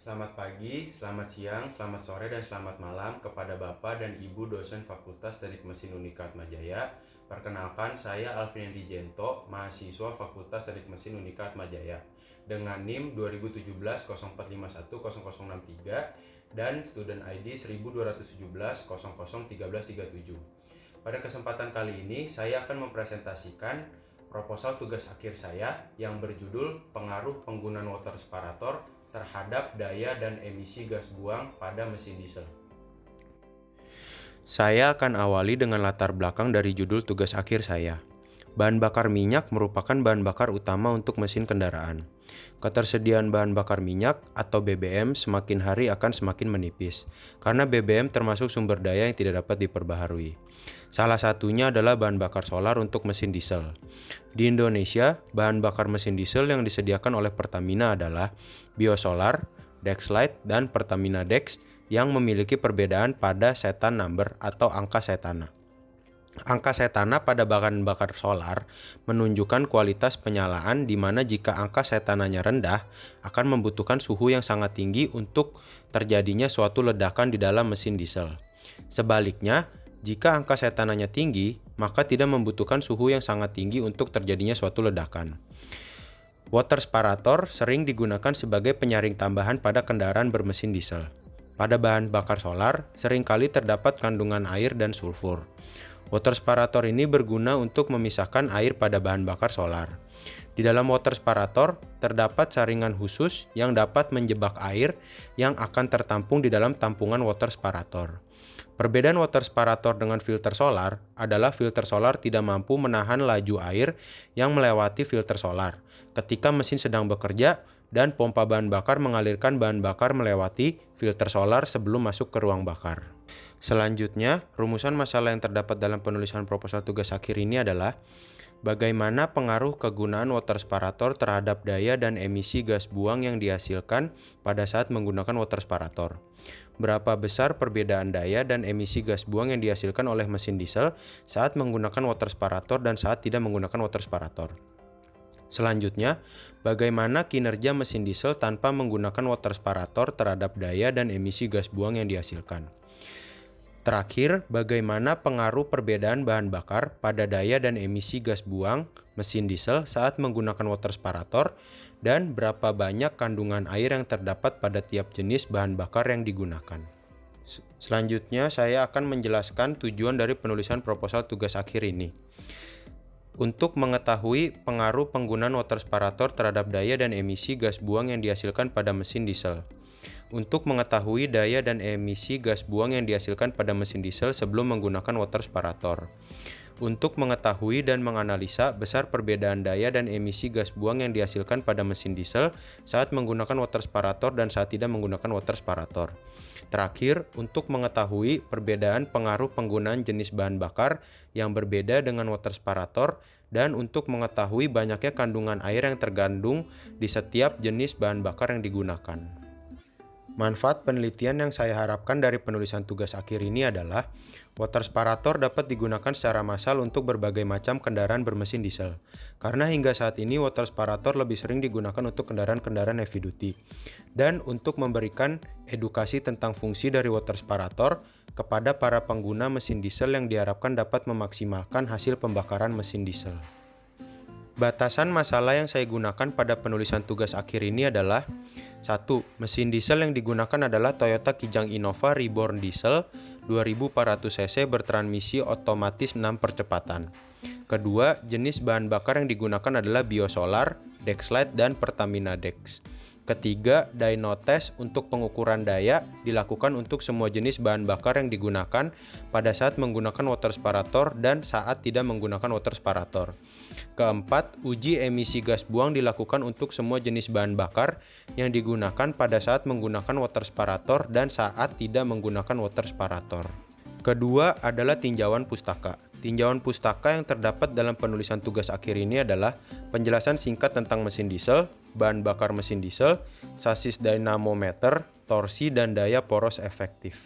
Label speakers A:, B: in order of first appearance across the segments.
A: Selamat pagi, selamat siang, selamat sore, dan selamat malam kepada Bapak dan Ibu dosen Fakultas Teknik Mesin Unika Atmajaya. Perkenalkan, saya Alvin Dijento, mahasiswa Fakultas Teknik Mesin Unika Atmajaya dengan NIM 2017 04510063 dan student ID 1217 Pada kesempatan kali ini, saya akan mempresentasikan proposal tugas akhir saya yang berjudul Pengaruh Penggunaan Water Separator terhadap daya dan emisi gas buang pada mesin diesel. Saya akan awali dengan latar belakang dari judul tugas akhir saya. Bahan bakar minyak merupakan bahan bakar utama untuk mesin kendaraan. Ketersediaan bahan bakar minyak atau BBM semakin hari akan semakin menipis, karena BBM termasuk sumber daya yang tidak dapat diperbaharui. Salah satunya adalah bahan bakar solar untuk mesin diesel. Di Indonesia, bahan bakar mesin diesel yang disediakan oleh Pertamina adalah Biosolar, Dexlite, dan Pertamina Dex yang memiliki perbedaan pada setan number atau angka setana. Angka setana pada bahan bakar solar menunjukkan kualitas penyalaan di mana jika angka setananya rendah akan membutuhkan suhu yang sangat tinggi untuk terjadinya suatu ledakan di dalam mesin diesel. Sebaliknya, jika angka setananya tinggi, maka tidak membutuhkan suhu yang sangat tinggi untuk terjadinya suatu ledakan. Water separator sering digunakan sebagai penyaring tambahan pada kendaraan bermesin diesel. Pada bahan bakar solar, seringkali terdapat kandungan air dan sulfur. Water separator ini berguna untuk memisahkan air pada bahan bakar solar. Di dalam water separator, terdapat saringan khusus yang dapat menjebak air yang akan tertampung di dalam tampungan water separator. Perbedaan water separator dengan filter solar adalah filter solar tidak mampu menahan laju air yang melewati filter solar ketika mesin sedang bekerja dan pompa bahan bakar mengalirkan bahan bakar melewati filter solar sebelum masuk ke ruang bakar. Selanjutnya, rumusan masalah yang terdapat dalam penulisan proposal tugas akhir ini adalah bagaimana pengaruh kegunaan water separator terhadap daya dan emisi gas buang yang dihasilkan pada saat menggunakan water separator. Berapa besar perbedaan daya dan emisi gas buang yang dihasilkan oleh mesin diesel saat menggunakan water separator dan saat tidak menggunakan water separator. Selanjutnya, bagaimana kinerja mesin diesel tanpa menggunakan water separator terhadap daya dan emisi gas buang yang dihasilkan. Terakhir, bagaimana pengaruh perbedaan bahan bakar pada daya dan emisi gas buang mesin diesel saat menggunakan water separator dan berapa banyak kandungan air yang terdapat pada tiap jenis bahan bakar yang digunakan. Selanjutnya, saya akan menjelaskan tujuan dari penulisan proposal tugas akhir ini. Untuk mengetahui pengaruh penggunaan water separator terhadap daya dan emisi gas buang yang dihasilkan pada mesin diesel. Untuk mengetahui daya dan emisi gas buang yang dihasilkan pada mesin diesel sebelum menggunakan water separator. Untuk mengetahui dan menganalisa besar perbedaan daya dan emisi gas buang yang dihasilkan pada mesin diesel saat menggunakan water separator dan saat tidak menggunakan water separator. Terakhir, untuk mengetahui perbedaan pengaruh penggunaan jenis bahan bakar yang berbeda dengan water separator dan untuk mengetahui banyaknya kandungan air yang terkandung di setiap jenis bahan bakar yang digunakan. Manfaat penelitian yang saya harapkan dari penulisan tugas akhir ini adalah water separator dapat digunakan secara massal untuk berbagai macam kendaraan bermesin diesel. Karena hingga saat ini water separator lebih sering digunakan untuk kendaraan-kendaraan heavy duty. Dan untuk memberikan edukasi tentang fungsi dari water separator kepada para pengguna mesin diesel yang diharapkan dapat memaksimalkan hasil pembakaran mesin diesel. Batasan masalah yang saya gunakan pada penulisan tugas akhir ini adalah 1. Mesin diesel yang digunakan adalah Toyota Kijang Innova Reborn Diesel 2400 cc bertransmisi otomatis 6 percepatan. Kedua, jenis bahan bakar yang digunakan adalah Biosolar, Dexlite, dan Pertamina Dex. Ketiga, dyno test untuk pengukuran daya dilakukan untuk semua jenis bahan bakar yang digunakan pada saat menggunakan water separator dan saat tidak menggunakan water separator. Keempat, uji emisi gas buang dilakukan untuk semua jenis bahan bakar yang digunakan pada saat menggunakan water separator dan saat tidak menggunakan water separator. Kedua adalah tinjauan pustaka. Tinjauan pustaka yang terdapat dalam penulisan tugas akhir ini adalah penjelasan singkat tentang mesin diesel, bahan bakar mesin diesel, sasis dynamometer, torsi, dan daya poros efektif.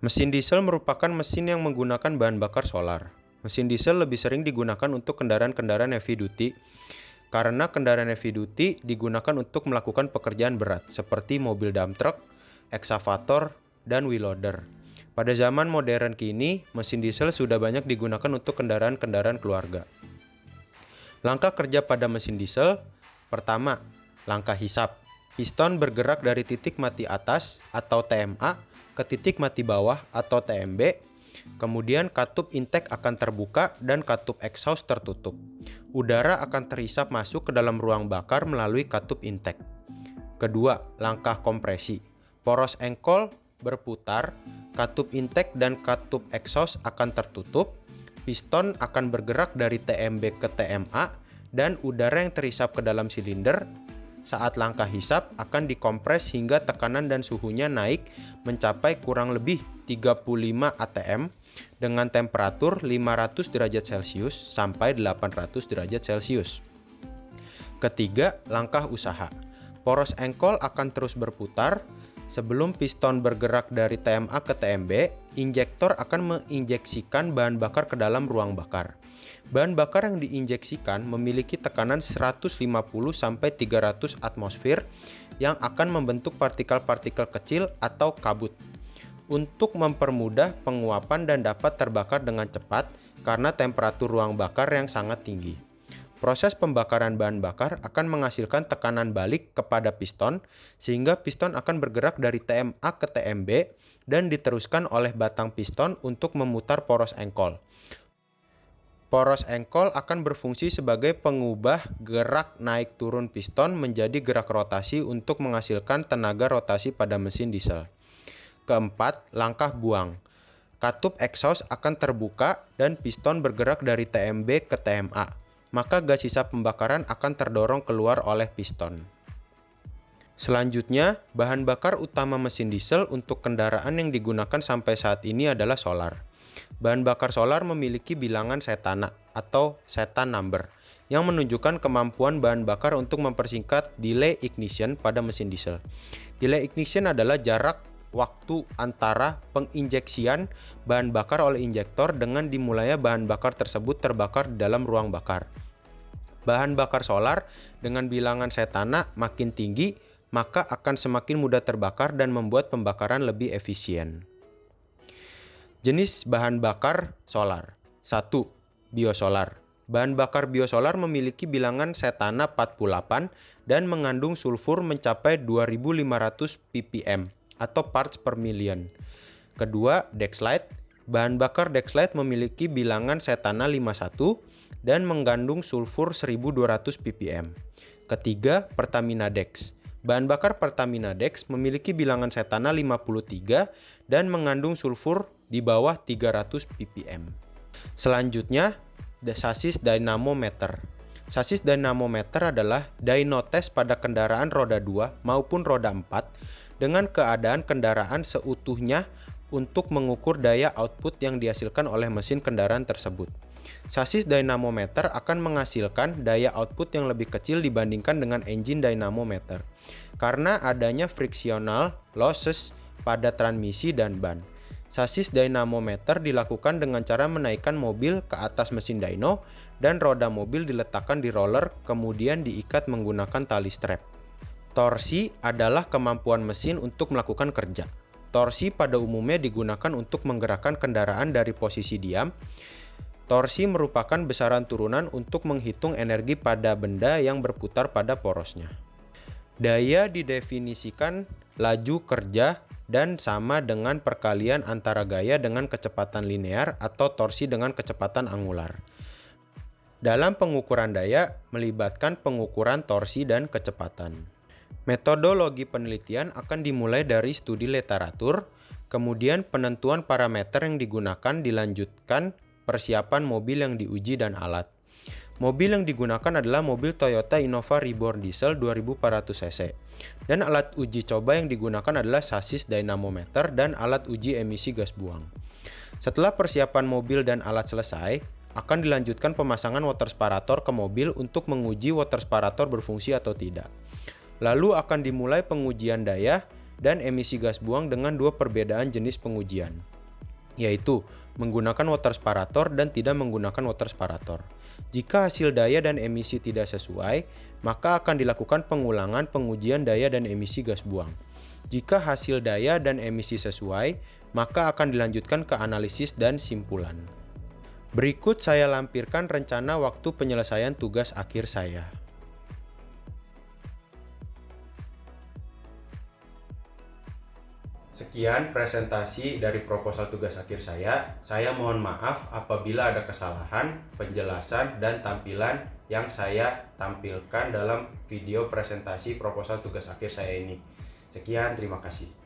A: Mesin diesel merupakan mesin yang menggunakan bahan bakar solar. Mesin diesel lebih sering digunakan untuk kendaraan-kendaraan heavy duty karena kendaraan heavy duty digunakan untuk melakukan pekerjaan berat seperti mobil dump truck, eksavator, dan wheel loader. Pada zaman modern kini, mesin diesel sudah banyak digunakan untuk kendaraan-kendaraan keluarga. Langkah kerja pada mesin diesel. Pertama, langkah hisap. Piston bergerak dari titik mati atas atau TMA ke titik mati bawah atau TMB. Kemudian katup intake akan terbuka dan katup exhaust tertutup. Udara akan terhisap masuk ke dalam ruang bakar melalui katup intake. Kedua, langkah kompresi. Poros engkol berputar, katup intake dan katup exhaust akan tertutup. Piston akan bergerak dari TMB ke TMA dan udara yang terhisap ke dalam silinder saat langkah hisap akan dikompres hingga tekanan dan suhunya naik mencapai kurang lebih 35 atm dengan temperatur 500 derajat Celcius sampai 800 derajat Celcius. Ketiga, langkah usaha. Poros engkol akan terus berputar. Sebelum piston bergerak dari TMA ke TMB, injektor akan menginjeksikan bahan bakar ke dalam ruang bakar. Bahan bakar yang diinjeksikan memiliki tekanan 150-300 atmosfer yang akan membentuk partikel-partikel kecil atau kabut untuk mempermudah penguapan dan dapat terbakar dengan cepat karena temperatur ruang bakar yang sangat tinggi. Proses pembakaran bahan bakar akan menghasilkan tekanan balik kepada piston sehingga piston akan bergerak dari TMA ke TMB dan diteruskan oleh batang piston untuk memutar poros engkol. Poros engkol akan berfungsi sebagai pengubah gerak naik turun piston menjadi gerak rotasi untuk menghasilkan tenaga rotasi pada mesin diesel. Keempat, langkah buang. Katup exhaust akan terbuka dan piston bergerak dari TMB ke TMA. Maka gas sisa pembakaran akan terdorong keluar oleh piston. Selanjutnya, bahan bakar utama mesin diesel untuk kendaraan yang digunakan sampai saat ini adalah solar. Bahan bakar solar memiliki bilangan setana atau setan number yang menunjukkan kemampuan bahan bakar untuk mempersingkat delay ignition pada mesin diesel. Delay ignition adalah jarak waktu antara penginjeksian bahan bakar oleh injektor dengan dimulainya bahan bakar tersebut terbakar di dalam ruang bakar. Bahan bakar solar dengan bilangan setana makin tinggi, maka akan semakin mudah terbakar dan membuat pembakaran lebih efisien. Jenis bahan bakar solar. 1. Biosolar. Bahan bakar biosolar memiliki bilangan setana 48 dan mengandung sulfur mencapai 2500 ppm atau parts per million. Kedua, Dexlite. Bahan bakar Dexlite memiliki bilangan setana 51 dan mengandung sulfur 1200 ppm. Ketiga, Pertamina Dex. Bahan bakar Pertamina Dex memiliki bilangan setana 53 dan mengandung sulfur di bawah 300 ppm. Selanjutnya, sasis dynamometer. Sasis dynamometer adalah dynotes pada kendaraan roda 2 maupun roda 4 dengan keadaan kendaraan seutuhnya untuk mengukur daya output yang dihasilkan oleh mesin kendaraan tersebut. Sasis dynamometer akan menghasilkan daya output yang lebih kecil dibandingkan dengan engine dynamometer karena adanya frictional losses pada transmisi dan ban. Sasis dynamometer dilakukan dengan cara menaikkan mobil ke atas mesin dyno dan roda mobil diletakkan di roller kemudian diikat menggunakan tali strap. Torsi adalah kemampuan mesin untuk melakukan kerja. Torsi pada umumnya digunakan untuk menggerakkan kendaraan dari posisi diam. Torsi merupakan besaran turunan untuk menghitung energi pada benda yang berputar pada porosnya. Daya didefinisikan laju kerja dan sama dengan perkalian antara gaya dengan kecepatan linear atau torsi dengan kecepatan angular. Dalam pengukuran daya melibatkan pengukuran torsi dan kecepatan. Metodologi penelitian akan dimulai dari studi literatur, kemudian penentuan parameter yang digunakan dilanjutkan persiapan mobil yang diuji dan alat. Mobil yang digunakan adalah mobil Toyota Innova Reborn Diesel 2400 cc. Dan alat uji coba yang digunakan adalah sasis dynamometer dan alat uji emisi gas buang. Setelah persiapan mobil dan alat selesai, akan dilanjutkan pemasangan water separator ke mobil untuk menguji water separator berfungsi atau tidak. Lalu akan dimulai pengujian daya dan emisi gas buang dengan dua perbedaan jenis pengujian. yaitu menggunakan water separator dan tidak menggunakan water separator. Jika hasil daya dan emisi tidak sesuai, maka akan dilakukan pengulangan pengujian daya dan emisi gas buang. Jika hasil daya dan emisi sesuai, maka akan dilanjutkan ke analisis dan simpulan. Berikut saya lampirkan rencana waktu penyelesaian tugas akhir saya. Sekian presentasi dari proposal tugas akhir saya. Saya mohon maaf apabila ada kesalahan, penjelasan, dan tampilan yang saya tampilkan dalam video presentasi proposal tugas akhir saya ini. Sekian, terima kasih.